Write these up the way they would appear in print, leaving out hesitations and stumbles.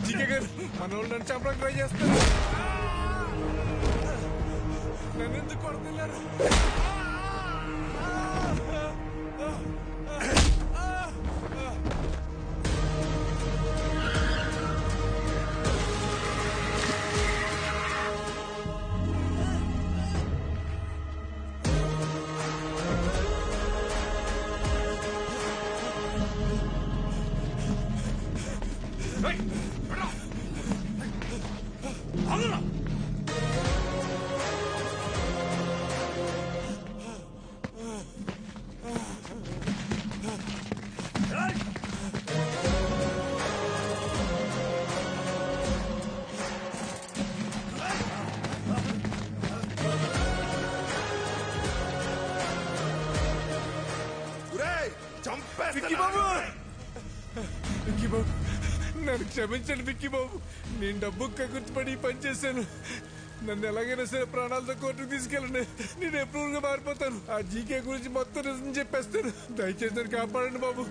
GK గారు మన వాళ్ళు నన్ను చంపడానికి ట్రై చేస్తారు. నన్ను ఎందుకు కొడుతున్నారు? నన్ను క్షమించండి విక్కీ బాబు. నేను డబ్బు కగుర్తుపడి పని చేశాను. నన్ను ఎలాగైనా సరే ప్రాణాలతో కోర్టుకు తీసుకెళ్ళండి. నేను ఎప్రూవల్ గా మారిపోతాను. ఆ జీకే గురించి మొత్తం నిజం చెప్పేస్తాను. దయచేసి నన్ను కాపాడండి బాబు.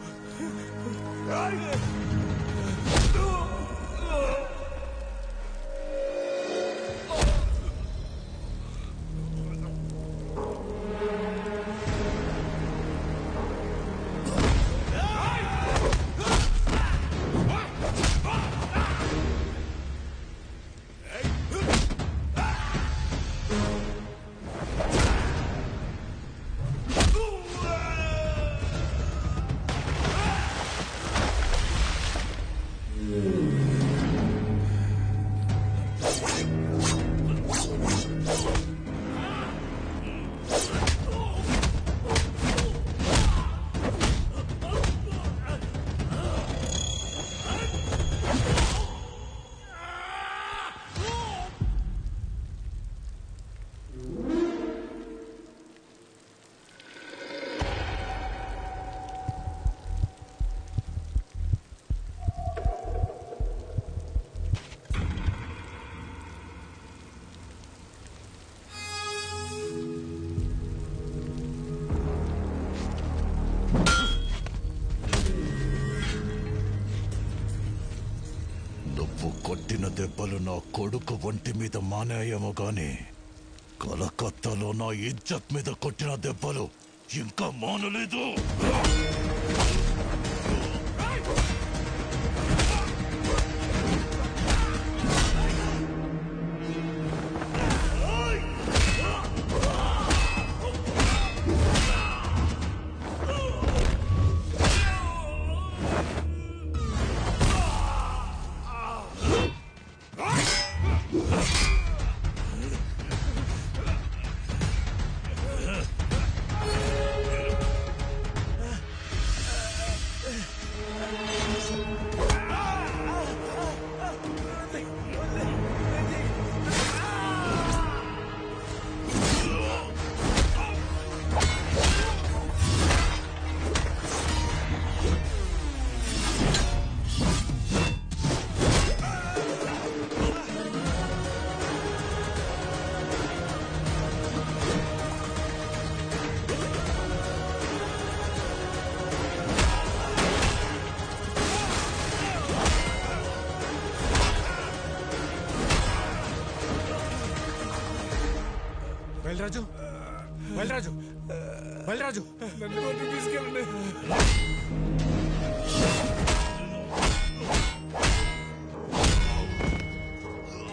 కొట్టిన దెబ్బలు నా కొడుకు ఒంటి మీద మానేయేమో గాని కలకత్తాలో నా ఇజ్జత్ మీద కొట్టిన దెబ్బలు ఇంకా మానలేదు. బయలురాజు, బయలురాజు, బయలురాజు, నన్ను కోర్టుకు తీసుకెళ్ళండి.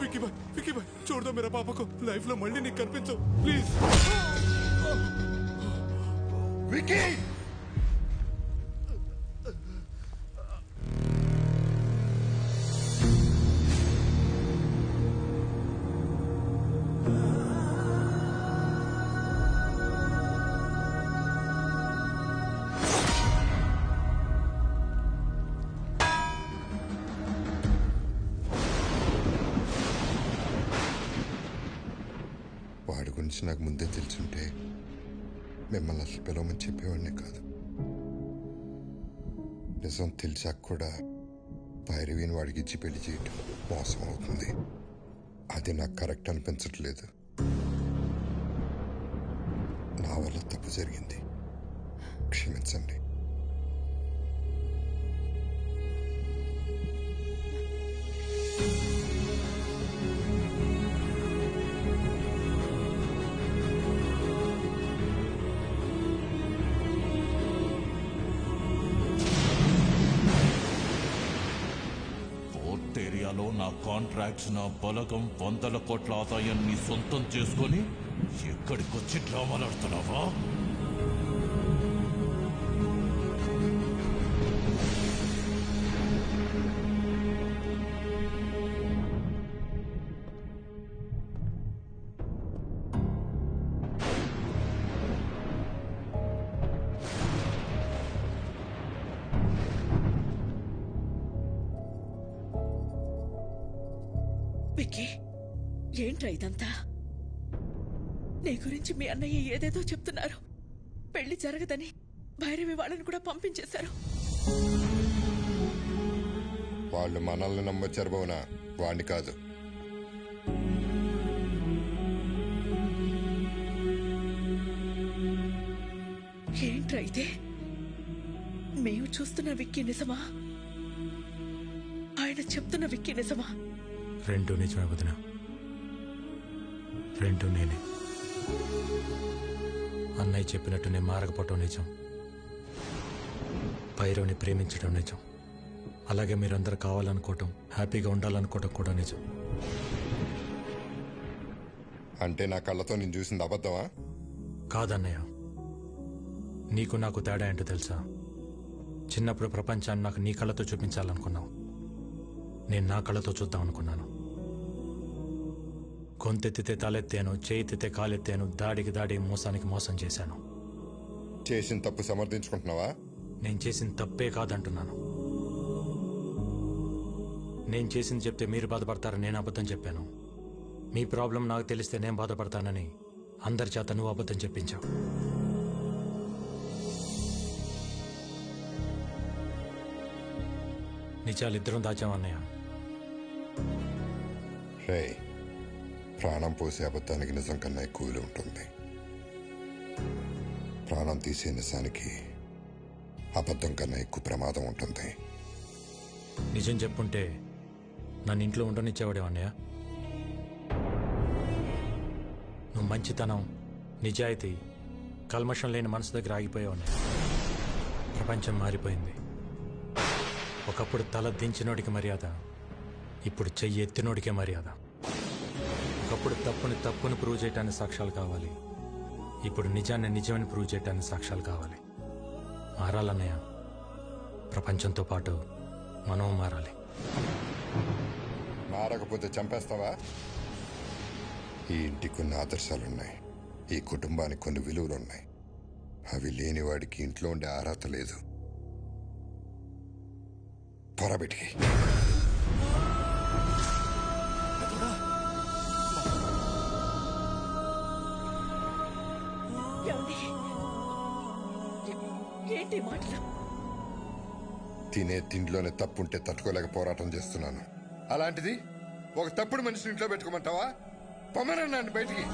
విక్కీ బాయ్ చూడదా మేరా పాపకు లైఫ్ లో మళ్ళీ నీకు కనిపించవు ప్లీజ్. విక్కీ వాడి గురించి నాకు ముందే తెలుసుంటే మిమ్మల్ని అసలు పిలవమని చెప్పేవాడినే కాదు. నిజం తెలిసాక కూడా భైరవిని వాడికి ఇచ్చి పెళ్లి చేయటం మోసం అవుతుంది. అది నాకు కరెక్ట్ అనిపించట్లేదు. నా వల్ల తప్పు జరిగింది, క్షమించండి. ఇండియాలో నా కాంట్రాక్ట్స్, నా బలగం, 100 కోట్ల ఆదాయాన్ని సొంతం చేసుకొని ఎక్కడికొచ్చి డ్రామాలు ఆడుతున్నావా? విక్కీ, ఏంట్రా ఇదంతా? నీ గురించి మీ అన్నయ్య ఏదేదో చెప్తున్నారు. పెళ్లి జరగదని భైరవి వాళ్ళని కూడా పంపించేశారు. వాళ్ళు మనల్ని నమ్మొచ్చారు భవన, వాణ్ణి కాదు. ఏంట్రా ఇదే? మేము చూస్తున్న విక్కీ నిజమా? ఆయన చెప్తున్న విక్కీ నిజమా? రెండు నిజమే వదిన, రెండు నేనే. అన్నయ్య చెప్పినట్టు నేను మారకపోవటం నిజం, భైరవ్ని ప్రేమించడం నిజం, అలాగే మీరందరూ కావాలనుకోవటం, హ్యాపీగా ఉండాలనుకోవటం కూడా నిజం. అంటే నా కళ్ళతో నేను చూసింది అబద్ధమా? కాదన్నయ్య, నీకు నాకు తేడా ఏంటో తెలుసా? చిన్నప్పుడు ప్రపంచాన్ని నాకు నీ కళ్ళతో చూపించాలనుకున్నావు, నేను నా కళ్ళతో చూద్దాం అనుకున్నాను. గొంతెత్తితే తలెత్తాను, చేయితే కాలెత్తాను, దాడికి దాడి, మోసానికి మోసం చేశాను. చేసిన తప్పు సమర్థించుకుంటున్నావా? నేను చేసిన తప్పే కాదంటున్నాను. నేను చేసింది చెప్తే మీరు బాధపడతారని నేను అబద్ధం చెప్పాను. మీ ప్రాబ్లం నాకు తెలిస్తే నేను బాధపడతానని అందరి చేత నువ్వు అబద్ధం చెప్పించావు. నిజాలిద్దరం దాచామన్నయ్య. రే, ప్రాణం పోసే అబద్ధానికి నిజం కన్నా ఎక్కువ విలువ ఉంటుంది. ప్రాణం తీసే నిజానికి అబద్ధం కన్నా ఎక్కువ ప్రమాదం ఉంటుంది. నిజం చెప్పుంటే నన్ను ఇంట్లో ఉండనిచ్చేవాడే అన్నయ్య. నువ్వు మంచితనం, నిజాయితీ, కల్మషం లేని మనసు దగ్గర ఆగిపోయావు అన్నయ్య. ప్రపంచం మారిపోయింది. ఒకప్పుడు తల దించినోడికి మర్యాద, ఇప్పుడు చెయ్యి ఎత్తినోడికే మర్యాద. ఒకప్పుడు తప్పుని ప్రూవ్ చేయటానికి సాక్ష్యాలు కావాలి, ఇప్పుడు నిజాన్ని నిజమని ప్రూవ్ చేయటానికి సాక్ష్యాలు కావాలి. మారాలన్నయ్య, ప్రపంచంతో పాటు మనం మారాలి. మారకపోతే చంపేస్తావా? ఈ ఇంటికి కొన్ని ఆదర్శాలున్నాయి, ఈ కుటుంబానికి కొన్ని విలువలున్నాయి. అవి లేని వాడికి ఇంట్లో ఉండే అర్హత లేదు. పొరబెట్టి ఏంటి మాటలు? తినే తిండిలోనే తప్పుంటే తట్టుకోలేక పోరాటం చేస్తున్నాను. అలాంటిది ఒక తప్పుడు మనిషిని ఇంట్లో పెట్టుకోమంటావా? పొమ్మనన్నాను బయటికి.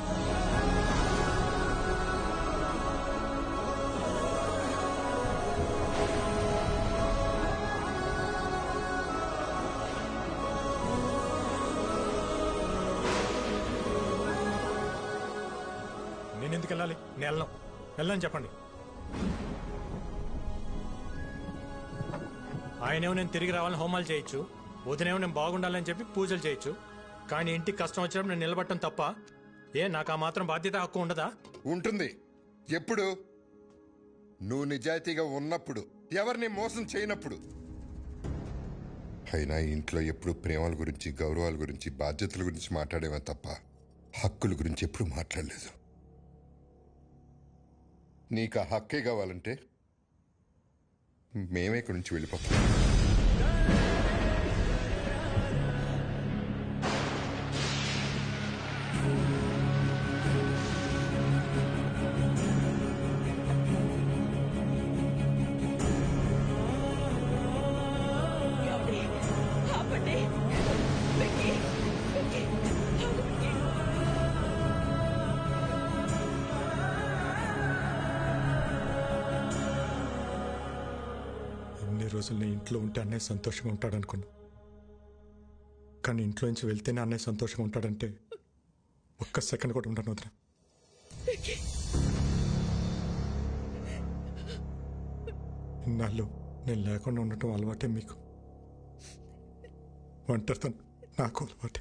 నేను ఎందుకు వెళ్ళాలి? నేను వెళ్ళని చెప్పండి. ఆయనేమో నేను తిరిగి రావాలని హోమాలు చేయొచ్చు, వదినేమో నేను బాగుండాలని చెప్పి పూజలు చేయొచ్చు, కానీ ఇంటికి కష్టం వచ్చినప్పుడు నేను నిలబడటం తప్ప? నాకు ఆ మాత్రం బాధ్యత, హక్కు ఉండదా? ఉంటుంది. ఎప్పుడు? నువ్వు నిజాయితీగా ఉన్నప్పుడు, ఎవరిని మోసం చేయనప్పుడు. అయినా ఇంట్లో ఎప్పుడు ప్రేమల గురించి, గౌరవాల గురించి, బాధ్యతల గురించి మాట్లాడేవా తప్ప హక్కుల గురించి ఎప్పుడు మాట్లాడలేదు. నీకు ఆ హక్కే కావాలంటే మేమే ఇక్కడి నుంచి వెళ్ళిపోతాం. రోజులు నేను ఇంట్లో ఉంటే అన్నయ్య సంతోషంగా ఉంటాడనుకున్నా, కానీ ఇంట్లో నుంచి వెళ్తేనే అన్నయ్య సంతోషంగా ఉంటాడంటే ఒక్క సెకండ్ కూడా ఉంటాను వదిన. ఇన్నాళ్ళు నేను లేకుండా ఉండటం అలవాటే మీకు. ఒంటరితనం నాకు అలవాటే.